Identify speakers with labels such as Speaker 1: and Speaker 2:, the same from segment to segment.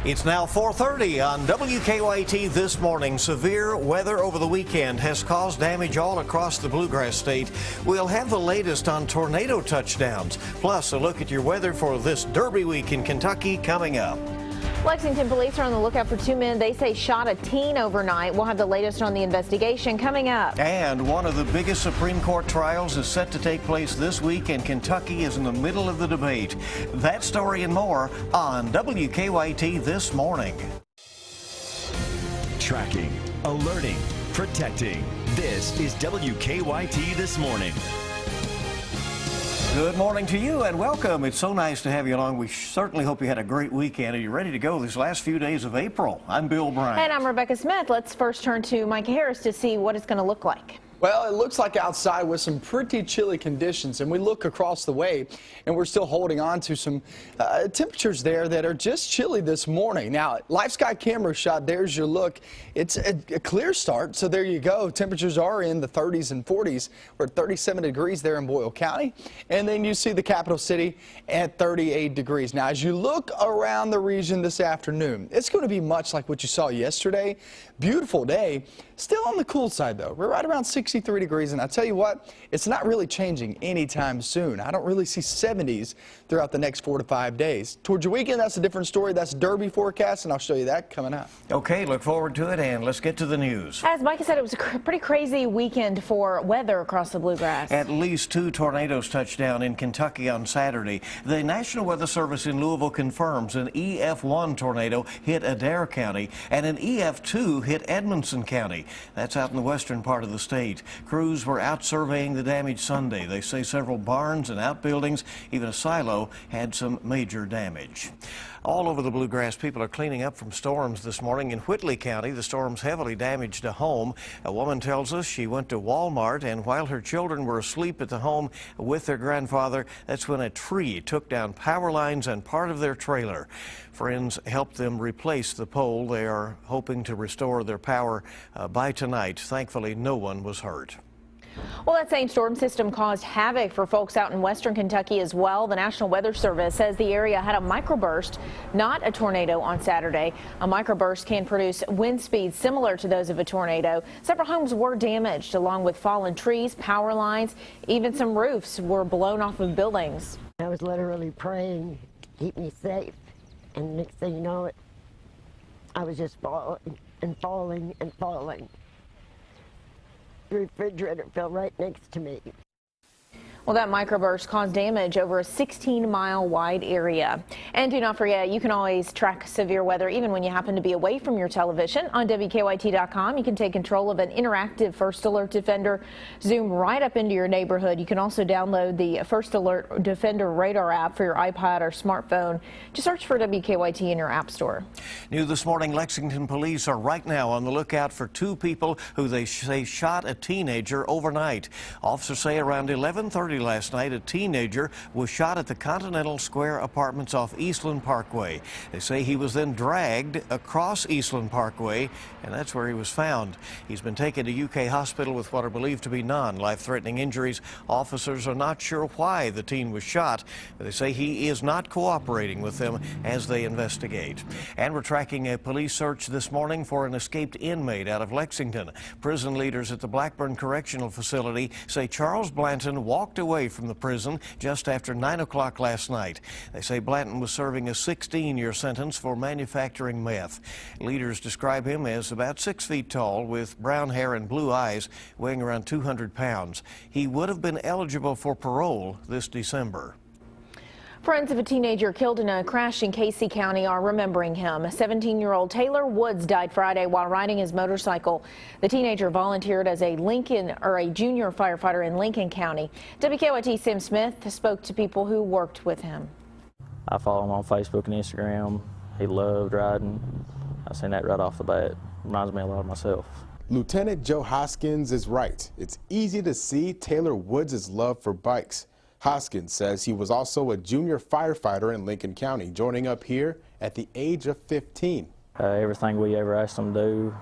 Speaker 1: It's now 4:30 on WKYT this morning. Severe weather over the weekend has caused damage all across the Bluegrass State. We'll have the latest on tornado touchdowns, plus a look at your weather for this Derby week in Kentucky coming up.
Speaker 2: Lexington police are on the lookout for two men they say shot a teen overnight. We'll have the latest on the investigation coming up.
Speaker 1: And one of the biggest Supreme Court trials is set to take place this week, and Kentucky is in the middle of the debate. That story and more on WKYT this morning.
Speaker 3: Tracking, alerting, protecting. This is WKYT This Morning.
Speaker 1: Good morning to you and welcome. It's so nice to have you along. We certainly hope you had a great weekend. Are you ready to go these last few days of April? I'm Bill Bryant.
Speaker 2: And I'm Rebecca Smith. Let's first turn to Mike Harris to see what it's going to look like.
Speaker 4: Well, it looks like outside with some pretty chilly conditions, and we look across the way and we're still holding on to some temperatures there that are just chilly this morning. Now, Live Sky camera shot, there's your look. It's a clear start, so there you go. Temperatures are in the 30s and 40s. We're at 37 degrees there in Boyle County, and then you see the capital city at 38 degrees. Now, as you look around the region this afternoon, it's going to be much like what you saw yesterday. Beautiful day. Still on the cool side, though. We're right around 63 degrees, and I tell you what, it's not really changing anytime soon. I don't really see 70s throughout the next 4 to 5 days. Towards your weekend, that's a different story. That's Derby forecast, and I'll show you that coming up.
Speaker 1: Okay, look forward to it, and let's get to the news.
Speaker 2: As Micah said, it was a pretty crazy weekend for weather across the Bluegrass.
Speaker 1: At least 2 tornadoes touched down in Kentucky on Saturday. The National Weather Service in Louisville confirms an EF1 tornado hit Adair County, and an EF2 hit Edmonson County. That's out in the western part of the state. Crews were out surveying the damage Sunday. They say several barns and outbuildings, even a silo, had some major damage. All over the Bluegrass, people are cleaning up from storms this morning. In Whitley County, the storms heavily damaged a home. A woman tells us she went to Walmart, and while her children were asleep at the home with their grandfather, that's when a tree took down power lines and part of their trailer. Friends helped them replace the pole. They are hoping to restore their power by tonight. Thankfully, no one was hurt.
Speaker 2: Well, that same storm system caused havoc for folks out in western Kentucky as well. The National Weather Service says the area had a microburst, not a tornado, on Saturday. A microburst can produce wind speeds similar to those of a tornado. Several homes were damaged, along with fallen trees, power lines, even some roofs were blown off of buildings.
Speaker 5: I was literally praying to keep me safe, and next thing you know, I was just falling and falling and falling. The refrigerator fell right next to me.
Speaker 2: Well, that microburst caused damage over a 16-mile wide area. And do not forget, you can always track severe weather even when you happen to be away from your television. On WKYT.com, you can take control of an interactive First Alert Defender, zoom right up into your neighborhood. You can also download the First Alert Defender radar app for your iPad or smartphone. Just search for WKYT in your app store.
Speaker 1: New this morning, Lexington police are right now on the lookout for 2 people who they say shot a teenager overnight. Officers say around 11:30 last night, a teenager was shot at the Continental Square Apartments off Eastland Parkway. They say he was then dragged across Eastland Parkway, and that's where he was found. He's been taken to UK hospital with what are believed to be non-life-threatening injuries. Officers are not sure why the teen was shot, but they say he is not cooperating with them as they investigate. And we're tracking a police search this morning for an escaped inmate out of Lexington. Prison leaders at the Blackburn Correctional Facility say Charles Blanton walked away from the prison just after 9 o'clock last night. They say Blanton was serving a 16-year sentence for manufacturing meth. Leaders describe him as about 6 feet tall with brown hair and blue eyes, weighing around 200 pounds. He would have been eligible for parole this December.
Speaker 2: Friends of a teenager killed in a crash in Casey County are remembering him. 17-year-old Taylor Woods died Friday while riding his motorcycle. The teenager volunteered as a junior firefighter in Lincoln County. WKYT Sam Smith spoke to people who worked with him.
Speaker 6: I follow him on Facebook and Instagram. He loved riding. I seen that right off the bat. Reminds me a lot of myself.
Speaker 7: Lieutenant Joe Hoskins is right. It's easy to see Taylor Woods' love for bikes. Hoskins says he was also a junior firefighter in Lincoln County, joining up here at the age of 15.
Speaker 6: Everything we ever asked him to do,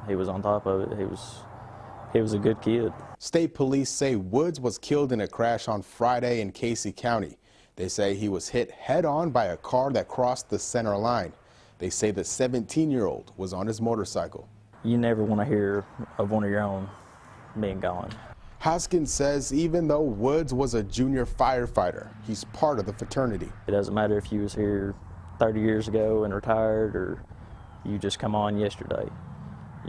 Speaker 6: he was on top of it. He was a good kid.
Speaker 7: State police say Woods was killed in a crash on Friday in Casey County. They say he was hit head-on by a car that crossed the center line. They say the 17-year-old was on his motorcycle.
Speaker 6: You never want to hear of one of your own being gone.
Speaker 7: Hoskins says even though Woods was a junior firefighter, he's part of the fraternity.
Speaker 6: It doesn't matter if you was here 30 years ago and retired, or you just come on yesterday.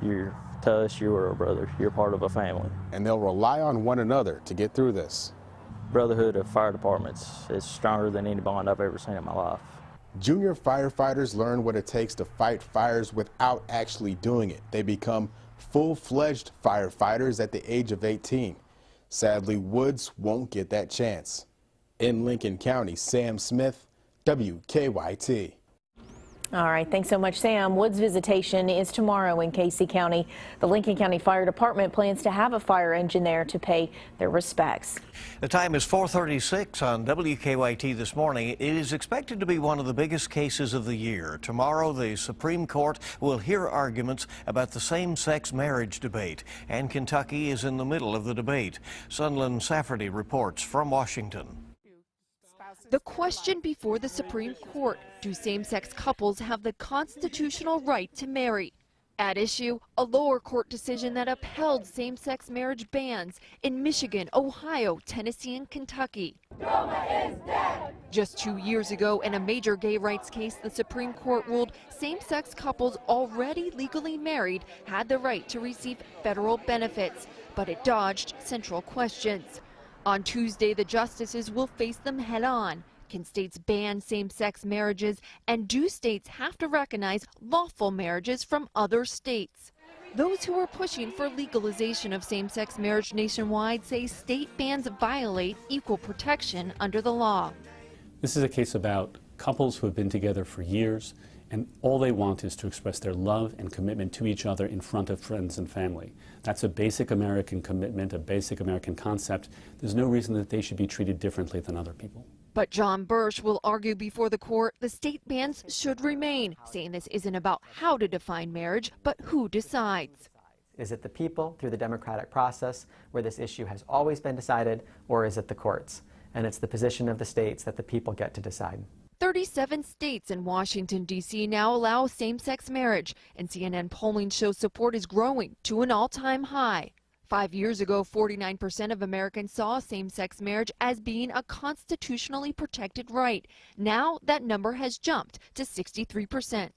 Speaker 6: You're to us, you're a brother. You're part of a family.
Speaker 7: And they'll rely on one another to get through this.
Speaker 6: Brotherhood of fire departments is stronger than any bond I've ever seen in my life.
Speaker 7: Junior firefighters learn what it takes to fight fires without actually doing it. They become full-fledged firefighters at the age of 18. Sadly, Woods won't get that chance. In Lincoln County, Sam Smith, WKYT.
Speaker 2: All right, thanks so much, Sam. Woods' visitation is tomorrow in Casey County. The Lincoln County Fire Department plans to have a fire engine there to pay their respects.
Speaker 1: The time is 4:36 on WKYT this morning. It is expected to be one of the biggest cases of the year. Tomorrow, the Supreme Court will hear arguments about the same-sex marriage debate, and Kentucky is in the middle of the debate. Sunland Safferty reports from Washington.
Speaker 8: The question before the Supreme Court: do same-sex couples have the constitutional right to marry? At issue, a lower court decision that upheld same-sex marriage bans in Michigan, Ohio, Tennessee, and Kentucky. Just 2 years ago, in a major gay rights case, the Supreme Court ruled same-sex couples already legally married had the right to receive federal benefits, but it dodged central questions. On Tuesday, the justices will face them head-on. Can states ban same-sex marriages, and do states have to recognize lawful marriages from other states? Those who are pushing for legalization of same-sex marriage nationwide say state bans violate equal protection under the law.
Speaker 9: This is a case about couples who have been together for years, and all they want is to express their love and commitment to each other in front of friends and family. That's a basic American commitment, a basic American concept. There's no reason that they should be treated differently than other people.
Speaker 8: But John Bursch will argue before the court the state bans should remain, saying this isn't about how to define marriage, but who decides.
Speaker 10: Is it the people through the democratic process where this issue has always been decided, or is it the courts? And it's the position of the states that the people get to decide.
Speaker 8: 37 states and Washington, D.C. now allow same-sex marriage, and CNN polling shows support is growing to an all-time high. 5 years ago, 49% of Americans saw same-sex marriage as being a constitutionally protected right. Now that number has jumped to 63%.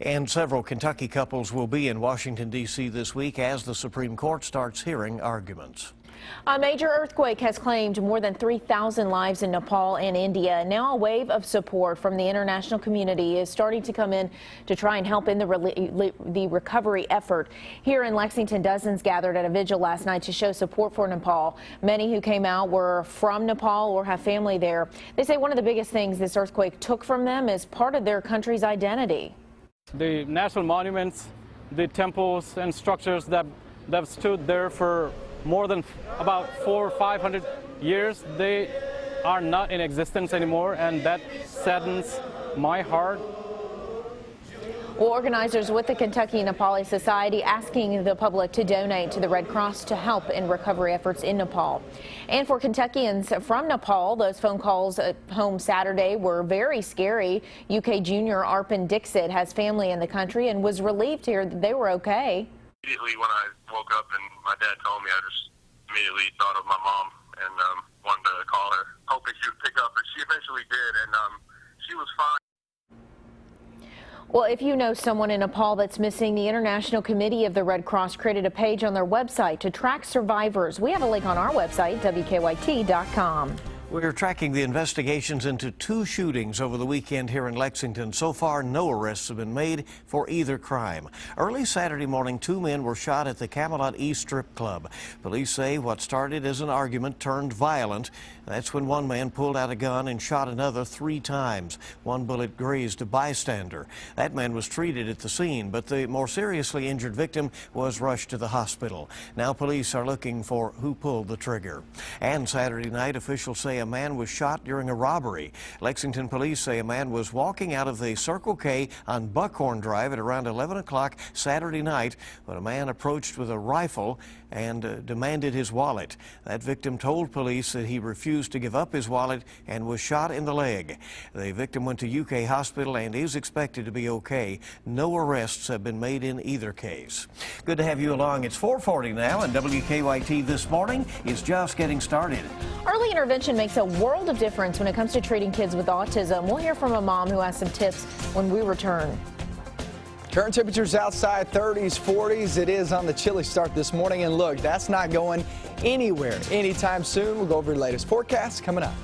Speaker 1: And several Kentucky couples will be in Washington, D.C. this week as the Supreme Court starts hearing arguments.
Speaker 2: A major earthquake has claimed more than 3,000 lives in Nepal and India. Now a wave of support from the international community is starting to come in to try and help in the recovery effort. Here in Lexington, dozens gathered at a vigil last night to show support for Nepal. Many who came out were from Nepal or have family there. They say one of the biggest things this earthquake took from them is part of their country's identity.
Speaker 11: The national monuments, the temples and structures that have stood there for more than about 400 or 500 years, they are not in existence anymore, and that saddens my heart.
Speaker 2: Well, organizers with the Kentucky Nepali Society asking the public to donate to the Red Cross to help in recovery efforts in Nepal. And for Kentuckians from Nepal, those phone calls at home Saturday were very scary. UK junior Arpan Dixit has family in the country and was relieved to hear that they were okay.
Speaker 12: Immediately when I woke up and my dad told me, I just immediately thought of my mom and wanted to call her, hoping she would pick up, but she eventually did, and she was fine.
Speaker 2: Well, if you know someone in Nepal that's missing, the International Committee of the Red Cross created a page on their website to track survivors. We have a link on our website, WKYT.com.
Speaker 1: We're tracking the investigations into 2 shootings over the weekend here in Lexington. So far, no arrests have been made for either crime. Early Saturday morning, 2 men were shot at the Camelot East Strip Club. Police say what started as an argument turned violent. That's when one man pulled out a gun and shot another 3 times. One bullet grazed a bystander. That man was treated at the scene, but the more seriously injured victim was rushed to the hospital. Now police are looking for who pulled the trigger. And Saturday night, officials say a a man was shot during a robbery. Lexington police say a man was walking out of the Circle K on Buckhorn Drive at around 11 o'clock Saturday night when a man approached with a rifle and demanded his wallet. That victim told police that he refused to give up his wallet and was shot in the leg. The victim went to UK hospital and is expected to be okay. No arrests have been made in either case. Good to have you along. It's 4:40 now, and WKYT This Morning is just getting started.
Speaker 2: Early intervention makes a world of difference when it comes to treating kids with autism. We'll hear from a mom who has some tips when we return.
Speaker 4: Current temperatures outside 30s, 40s. It is on the chilly start this morning. And look, that's not going anywhere anytime soon. We'll go over your latest forecast coming up.